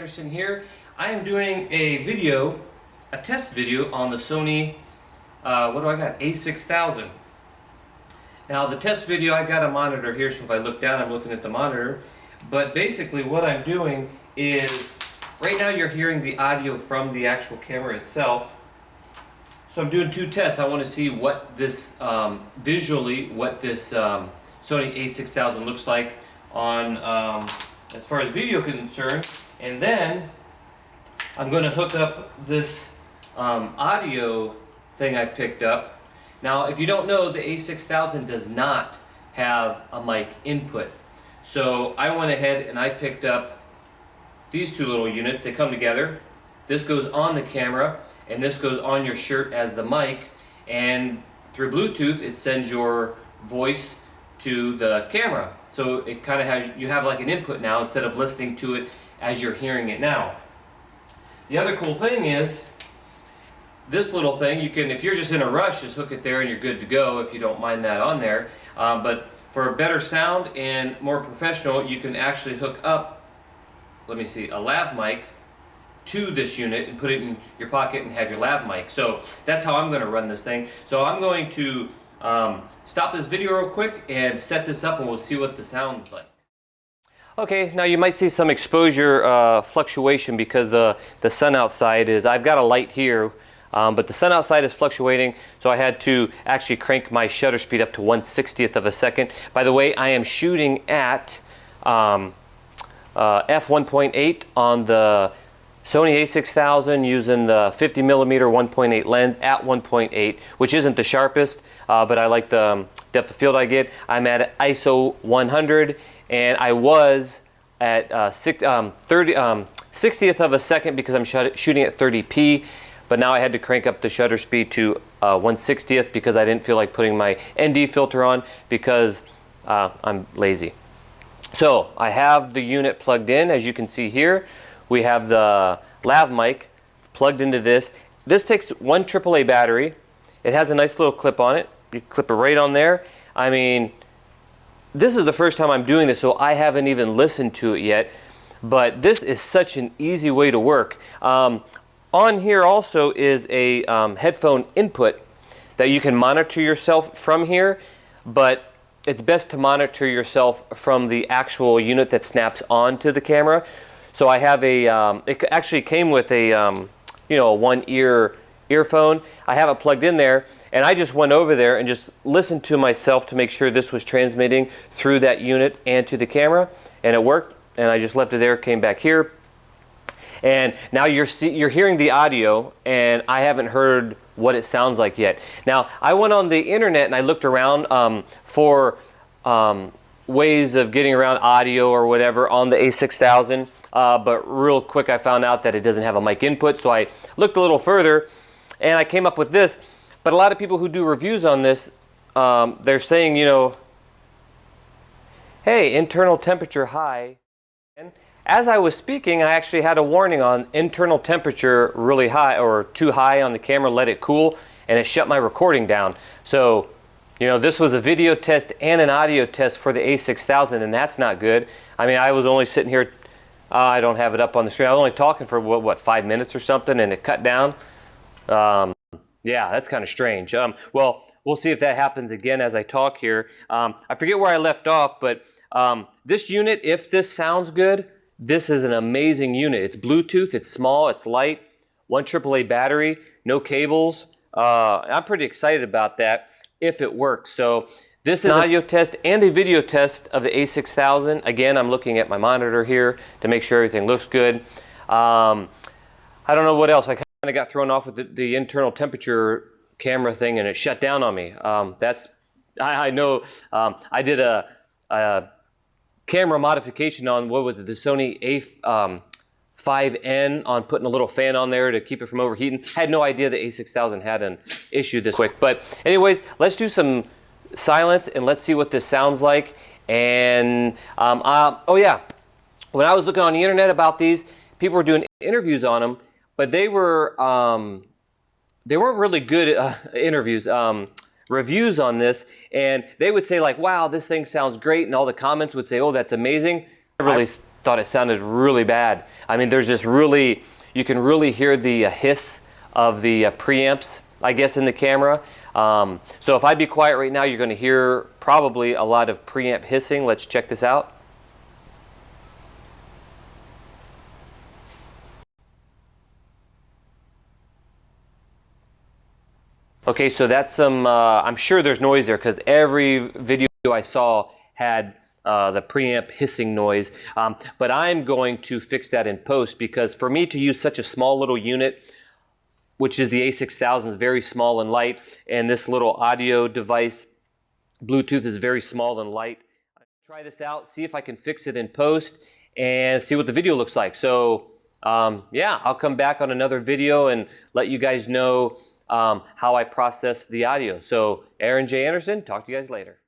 Anderson here. I am doing a test video on the Sony, what do I got? A6000. Now the test video, I got a monitor here, so if I look down, I'm looking at the monitor. But basically what I'm doing is, right now you're hearing the audio from the actual camera itself. So I'm doing two tests. I want to see what this, visually, what this Sony a6000 looks like on, as far as video concerned. And then I'm going to hook up this audio thing I picked up. Now, if you don't know, the a6000 does not have a mic input. So I went ahead and I picked up these two little units. They come together. This goes on the camera and this goes on your shirt as the mic, and through Bluetooth it sends your voice to the camera. So it kind of has, you have like an input now instead of listening to it as you're hearing it now. The other cool thing is this little thing, you can, if you're just in a rush, just hook it there and you're good to go if you don't mind that on there. But for a better sound and more professional, you can actually hook up, let me see, a lav mic to this unit and put it in your pocket and have your lav mic. So that's how I'm going to run this thing. So I'm going to stop this video real quick and set this up and we'll see what the sound's like. Okay, now you might see some exposure fluctuation because the sun outside is, I've got a light here, but the sun outside is fluctuating, so I had to actually crank my shutter speed up to 1/60th of a second. By the way, I am shooting at f1.8 on the Sony a6000 using the 50mm 1.8 lens at 1.8, which isn't the sharpest, but I like the depth of field I get. I'm at ISO 100. And I was at 60th of a second because I'm shooting at 30p, but now I had to crank up the shutter speed to 1/60th because I didn't feel like putting my ND filter on because I'm lazy. So I have the unit plugged in, as you can see here. We have the lav mic plugged into this. This takes one AAA battery. It has a nice little clip on it. You clip it right on there. I mean, this is the first time I'm doing this, so I haven't even listened to it yet, but this is such an easy way to work. On here also is a headphone input that you can monitor yourself from here, but it's best to monitor yourself from the actual unit that snaps onto the camera. So I have a, it actually came with a, you know, a one-ear earphone. I have it plugged in there. And I just went over there and just listened to myself to make sure this was transmitting through that unit and to the camera, and it worked. And I just left it there, came back here, and now you're hearing the audio, and I haven't heard what it sounds like yet. Now I went on the internet and I looked around for ways of getting around audio or whatever on the a6000, but real quick I found out that it doesn't have a mic input. So I looked a little further, and I came up with this. But a lot of people who do reviews on this, they're saying, you know, hey, internal temperature high. And as I was speaking, I actually had a warning on internal temperature really high or too high on the camera, let it cool, and it shut my recording down. So, you know, this was a video test and an audio test for the a6000, and that's not good. I mean, I was only sitting here, I don't have it up on the screen, I was only talking for, what 5 minutes or something, and it cut down. Yeah, that's kind of strange. Well, we'll see if that happens again as I talk here. I forget where I left off, but this unit, if this sounds good, this is an amazing unit. It's Bluetooth, it's small, it's light, one AAA battery, no cables. I'm pretty excited about that if it works. So this is an audio test and a video test of the a6000. Again, I'm looking at my monitor here to make sure everything looks good. I don't know what else. I kind of got thrown off with the internal temperature camera thing, and it shut down on me. I know I did a camera modification on, what was it, the Sony a5N, on putting a little fan on there to keep it from overheating. I had no idea the a6000 had an issue this quick. But anyways, let's do some silence and let's see what this sounds like. And oh yeah, when I was looking on the internet about these, people were doing interviews on them, but they weren't really good interviews, reviews on this, and they would say like, wow, this thing sounds great, and all the comments would say, oh, that's amazing. I really thought it sounded really bad. I mean, there's just really, you can really hear the hiss of the preamps, I guess, in the camera. So if I be quiet right now, you're going to hear probably a lot of preamp hissing. Let's check this out. Okay, so that's some, I'm sure there's noise there because every video I saw had the preamp hissing noise. But I'm going to fix that in post, because for me to use such a small little unit, which is the a6000, is very small and light, and this little audio device, Bluetooth, is very small and light. Try this out, see if I can fix it in post, and see what the video looks like. So yeah, I'll come back on another video and let you guys know how I process the audio. So Aaron J. Anderson, talk to you guys later.